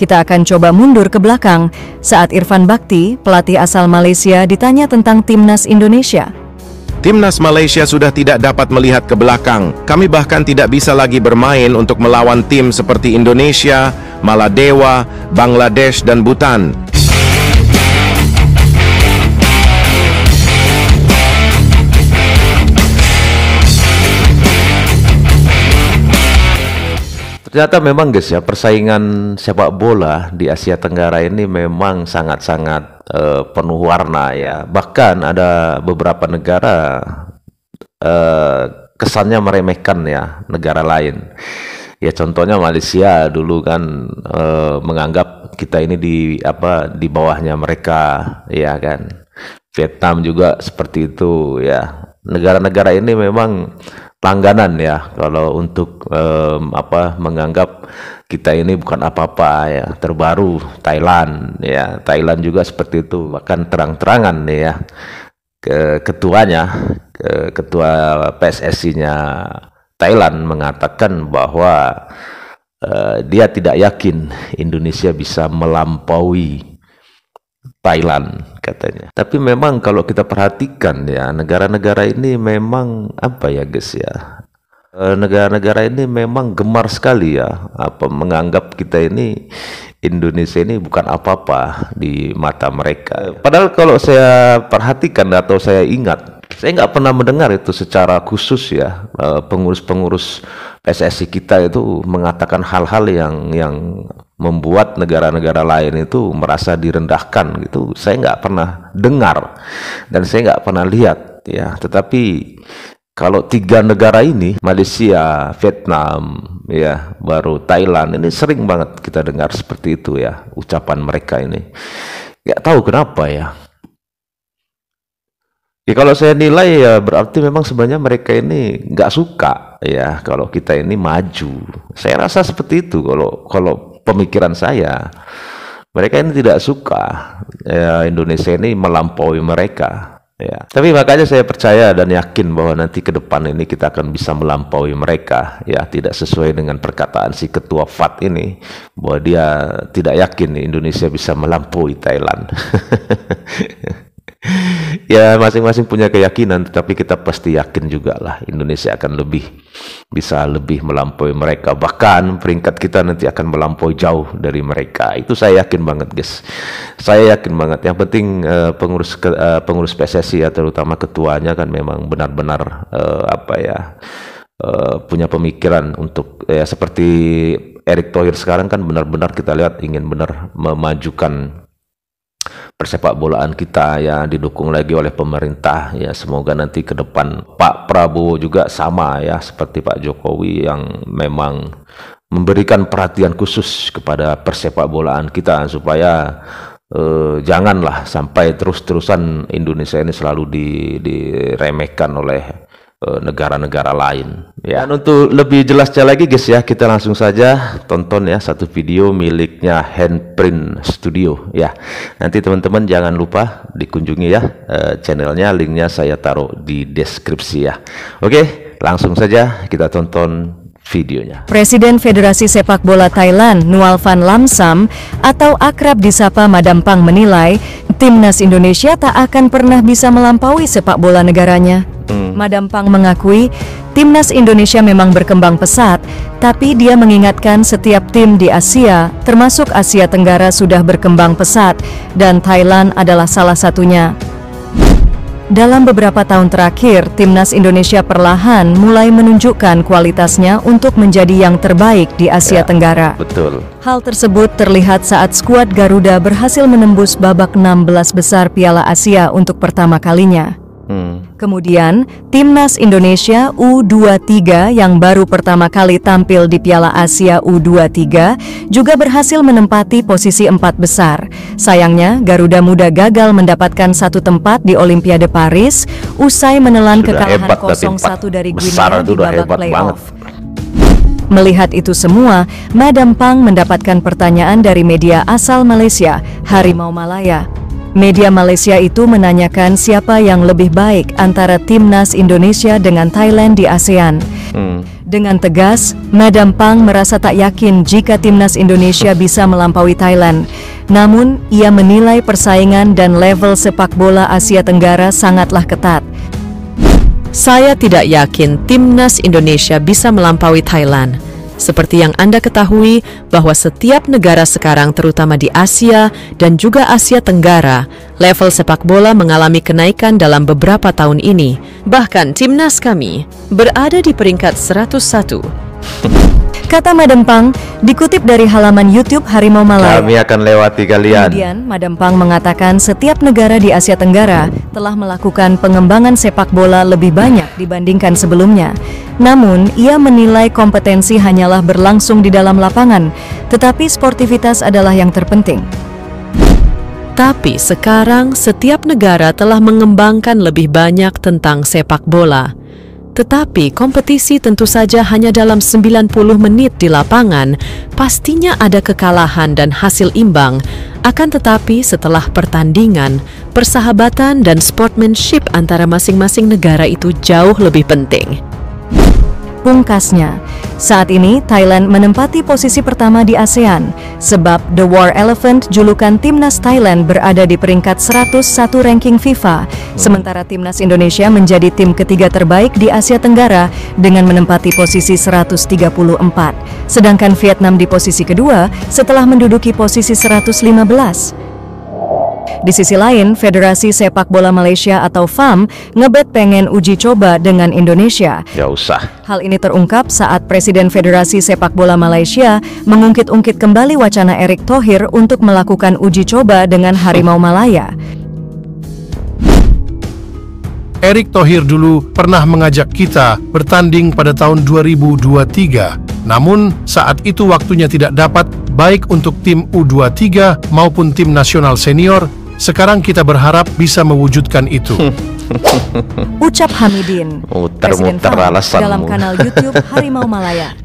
Kita akan coba mundur ke belakang saat Irfan Bachti, pelatih asal Malaysia, ditanya tentang timnas Indonesia. Timnas Malaysia sudah tidak dapat melihat ke belakang. Kami bahkan tidak bisa lagi bermain untuk melawan tim seperti Indonesia, Maladewa, Bangladesh, dan Bhutan. Ternyata memang guys ya, persaingan sepak bola di Asia Tenggara ini memang sangat-sangat penuh warna ya. Bahkan ada beberapa negara kesannya meremehkan ya negara lain. Ya contohnya Malaysia dulu kan menganggap kita ini di bawahnya mereka ya kan. Vietnam juga seperti itu ya. Negara-negara ini memang langganan ya kalau untuk menganggap kita ini bukan apa-apa ya. Terbaru Thailand ya, Thailand juga seperti itu, bahkan terang-terangan ya ketua PSSI-nya Thailand mengatakan bahwa dia tidak yakin Indonesia bisa melampaui Thailand katanya. Tapi memang kalau kita perhatikan ya, negara-negara ini memang apa ya guys ya, negara-negara ini memang gemar sekali ya menganggap kita ini, Indonesia ini bukan apa-apa di mata mereka. Padahal kalau saya perhatikan atau saya ingat, saya nggak pernah mendengar itu secara khusus ya, pengurus-pengurus PSSI kita itu mengatakan hal-hal yang membuat negara-negara lain itu merasa direndahkan gitu. Saya nggak pernah dengar dan saya nggak pernah lihat ya. Tetapi kalau tiga negara ini, Malaysia, Vietnam, ya baru Thailand, ini sering banget kita dengar seperti itu ya ucapan mereka ini. Nggak tahu kenapa ya. Ya kalau saya nilai ya berarti memang sebenarnya mereka ini nggak suka ya kalau kita ini maju. Saya rasa seperti itu kalau pemikiran saya. Mereka ini tidak suka ya, Indonesia ini melampaui mereka ya. Tapi makanya saya percaya dan yakin bahwa nanti ke depan ini kita akan bisa melampaui mereka ya. Tidak sesuai dengan perkataan si ketua FAT ini bahwa dia tidak yakin Indonesia bisa melampaui Thailand. Ya masing-masing punya keyakinan, tetapi kita pasti yakin juga lah Indonesia akan bisa lebih melampaui mereka. Bahkan peringkat kita nanti akan melampaui jauh dari mereka. Itu saya yakin banget guys. Saya yakin banget. Yang penting pengurus PSSI ya, terutama ketuanya kan memang benar-benar punya pemikiran untuk ya, seperti Erick Thohir sekarang kan benar-benar kita lihat ingin benar memajukan persepak bolaan kita ya, didukung lagi oleh pemerintah ya. Semoga nanti ke depan Pak Prabowo juga sama ya seperti Pak Jokowi yang memang memberikan perhatian khusus kepada persepak bolaan kita supaya janganlah sampai terus-terusan Indonesia ini selalu diremehkan oleh negara-negara lain ya. Dan untuk lebih jelasnya lagi guys ya, kita langsung saja tonton ya satu video miliknya Handprint Studio ya. Nanti teman-teman jangan lupa dikunjungi ya channelnya, linknya saya taruh di deskripsi ya. Oke, langsung saja kita tonton videonya. Presiden Federasi Sepak Bola Thailand, Nual Van Lamsam atau akrab disapa Madam Pang menilai timnas Indonesia tak akan pernah bisa melampaui sepak bola negaranya. Madam Pang mengakui timnas Indonesia memang berkembang pesat, tapi dia mengingatkan setiap tim di Asia, termasuk Asia Tenggara sudah berkembang pesat, dan Thailand adalah salah satunya. Dalam beberapa tahun terakhir, timnas Indonesia perlahan mulai menunjukkan kualitasnya untuk menjadi yang terbaik di Asia Tenggara. Betul. Hal tersebut terlihat saat skuad Garuda berhasil menembus babak 16 besar Piala Asia untuk pertama kalinya. Kemudian, timnas Indonesia U23 yang baru pertama kali tampil di Piala Asia U23 juga berhasil menempati posisi 4 besar. Sayangnya, Garuda Muda gagal mendapatkan satu tempat di Olimpiade Paris usai menelan kekalahan 0-1 dari Guinea di babak playoff. Melihat itu semua, Madam Pang mendapatkan pertanyaan dari media asal Malaysia, Harimau Malaya. Media Malaysia itu menanyakan siapa yang lebih baik antara timnas Indonesia dengan Thailand di ASEAN. Dengan tegas, Madam Pang merasa tak yakin jika timnas Indonesia bisa melampaui Thailand. Namun, ia menilai persaingan dan level sepak bola Asia Tenggara sangatlah ketat. Saya tidak yakin timnas Indonesia bisa melampaui Thailand. Seperti yang Anda ketahui bahwa setiap negara sekarang terutama di Asia dan juga Asia Tenggara, level sepak bola mengalami kenaikan dalam beberapa tahun ini. Bahkan timnas kami berada di peringkat 101. Kata Madam Pang, dikutip dari halaman YouTube Harimau Malaya. Kami akan lewati kalian. Kemudian, Madam Pang mengatakan setiap negara di Asia Tenggara telah melakukan pengembangan sepak bola lebih banyak dibandingkan sebelumnya. Namun, ia menilai kompetensi hanyalah berlangsung di dalam lapangan, tetapi sportivitas adalah yang terpenting. Tapi sekarang setiap negara telah mengembangkan lebih banyak tentang sepak bola. Tetapi kompetisi tentu saja hanya dalam 90 menit di lapangan, pastinya ada kekalahan dan hasil imbang. Akan tetapi setelah pertandingan, persahabatan dan sportsmanship antara masing-masing negara itu jauh lebih penting. Pungkasnya, saat ini Thailand menempati posisi pertama di ASEAN, sebab The War Elephant julukan timnas Thailand berada di peringkat 101 ranking FIFA, sementara timnas Indonesia menjadi tim ketiga terbaik di Asia Tenggara dengan menempati posisi 134, sedangkan Vietnam di posisi kedua setelah menduduki posisi 115. Di sisi lain, Federasi Sepak Bola Malaysia atau FAM ngebet pengen uji coba dengan Indonesia. Ya usah. Hal ini terungkap saat Presiden Federasi Sepak Bola Malaysia mengungkit-ungkit kembali wacana Erick Thohir untuk melakukan uji coba dengan Harimau Malaya. Erick Thohir dulu pernah mengajak kita bertanding pada tahun 2023. Namun, saat itu waktunya tidak dapat, baik untuk tim U23 maupun tim nasional senior. Sekarang kita berharap bisa mewujudkan itu. Ucap Hamidin, Presiden FAM dalam kanal YouTube Harimau Malaya.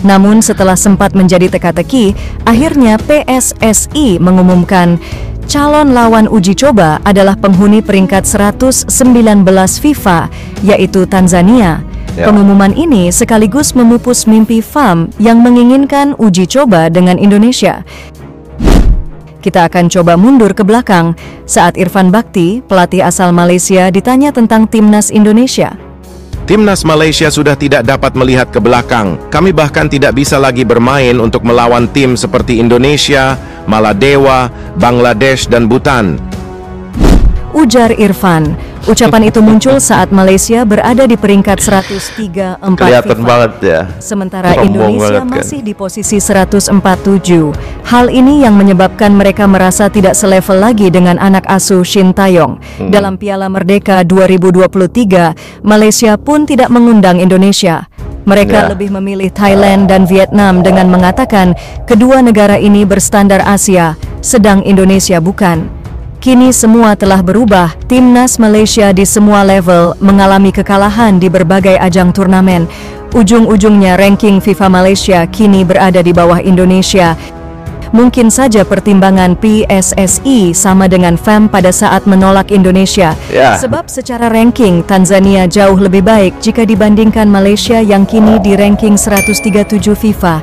Namun setelah sempat menjadi teka-teki, akhirnya PSSI mengumumkan calon lawan uji coba adalah penghuni peringkat 119 FIFA, yaitu Tanzania. Ya. Pengumuman ini sekaligus memupus mimpi FAM yang menginginkan uji coba dengan Indonesia. Kita akan coba mundur ke belakang saat Irfan Bakti, pelatih asal Malaysia, ditanya tentang timnas Indonesia. Timnas Malaysia sudah tidak dapat melihat ke belakang. Kami bahkan tidak bisa lagi bermain untuk melawan tim seperti Indonesia, Maladewa, Bangladesh, dan Bhutan. Ujar Irfan. Ucapan itu muncul saat Malaysia berada di peringkat 134 Kelihatan FIFA. banget ya. Sementara Sombong Indonesia banget, kan? masih di posisi 147. Hal ini yang menyebabkan mereka merasa tidak selevel lagi dengan anak asuh Shin Taeyong. Dalam Piala Merdeka 2023, Malaysia pun tidak mengundang Indonesia. Mereka lebih memilih Thailand dan Vietnam dengan mengatakan kedua negara ini berstandar Asia, sedang Indonesia bukan. Kini semua telah berubah. Timnas Malaysia di semua level mengalami kekalahan di berbagai ajang turnamen. Ujung-ujungnya ranking FIFA Malaysia kini berada di bawah Indonesia. Mungkin saja pertimbangan PSSI sama dengan FAM pada saat menolak Indonesia. Sebab secara ranking Tanzania jauh lebih baik jika dibandingkan Malaysia yang kini di ranking 137 FIFA.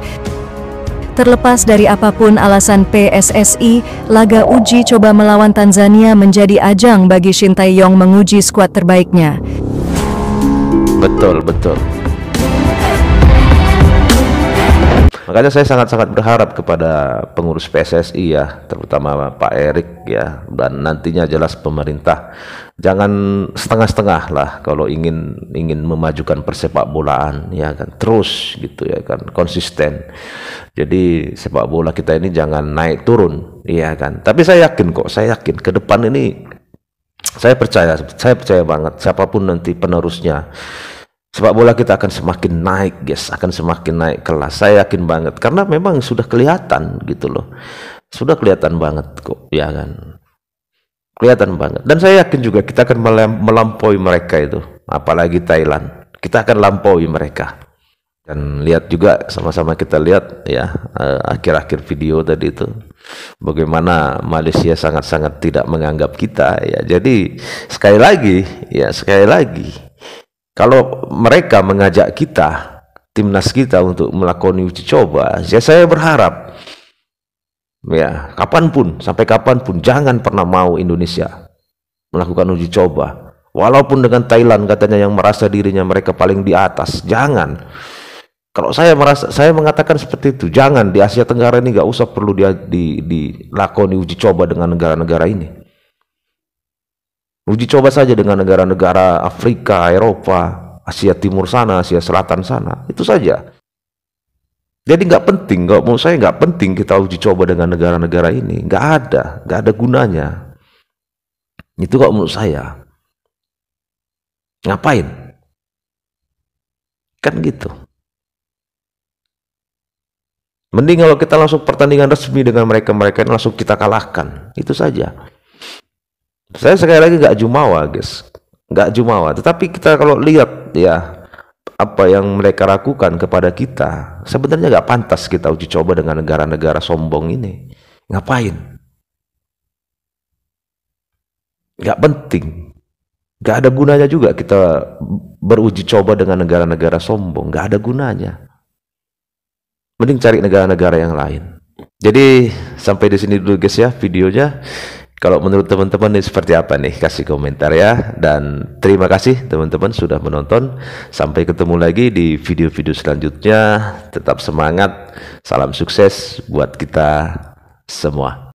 Terlepas dari apapun alasan PSSI, laga uji coba melawan Tanzania menjadi ajang bagi Shin Taeyong menguji skuad terbaiknya. Betul, betul. Makanya saya sangat-sangat berharap kepada pengurus PSSI ya, terutama Pak Erick ya, dan nantinya jelas pemerintah. Jangan setengah-setengah lah kalau ingin memajukan persepak bolaan ya kan, terus gitu ya kan, konsisten. Jadi sepak bola kita ini jangan naik turun ya kan. Tapi saya yakin ke depan ini saya percaya banget siapapun nanti penerusnya, sepak bola kita akan semakin naik, guys, akan semakin naik kelas. Saya yakin banget karena memang sudah kelihatan gitu loh. Sudah kelihatan banget kok, ya kan. Kelihatan banget. Dan saya yakin juga kita akan melampaui mereka itu, apalagi Thailand. Kita akan lampaui mereka. Dan lihat juga sama-sama kita lihat ya akhir-akhir video tadi itu bagaimana Malaysia sangat-sangat tidak menganggap kita ya. Jadi sekali lagi kalau mereka mengajak kita timnas kita untuk melakukan uji coba, ya saya berharap ya kapanpun, sampai kapanpun jangan pernah mau Indonesia melakukan uji coba. Walaupun dengan Thailand katanya yang merasa dirinya mereka paling di atas, jangan. Kalau saya mengatakan seperti itu, jangan. Di Asia Tenggara ini nggak usah perlu dilakoni uji coba dengan negara-negara ini. Uji coba saja dengan negara-negara Afrika, Eropa, Asia Timur sana, Asia Selatan sana, itu saja. Jadi nggak penting, kalau menurut saya nggak penting kita uji coba dengan negara-negara ini, nggak ada gunanya. Itu kalau menurut saya. Ngapain? Kan gitu. Mending kalau kita langsung pertandingan resmi dengan mereka ini langsung kita kalahkan, itu saja. Saya sekali lagi nggak jumawa, guys, nggak jumawa. Tetapi kita kalau lihat ya apa yang mereka lakukan kepada kita, sebenarnya nggak pantas kita uji coba dengan negara-negara sombong ini. Ngapain? Nggak penting, nggak ada gunanya juga kita beruji coba dengan negara-negara sombong, nggak ada gunanya. Mending cari negara-negara yang lain. Jadi sampai di sini dulu guys ya videonya. Kalau menurut teman-teman ini seperti apa nih? Kasih komentar ya. Dan terima kasih teman-teman sudah menonton. Sampai ketemu lagi di video-video selanjutnya. Tetap semangat. Salam sukses buat kita semua.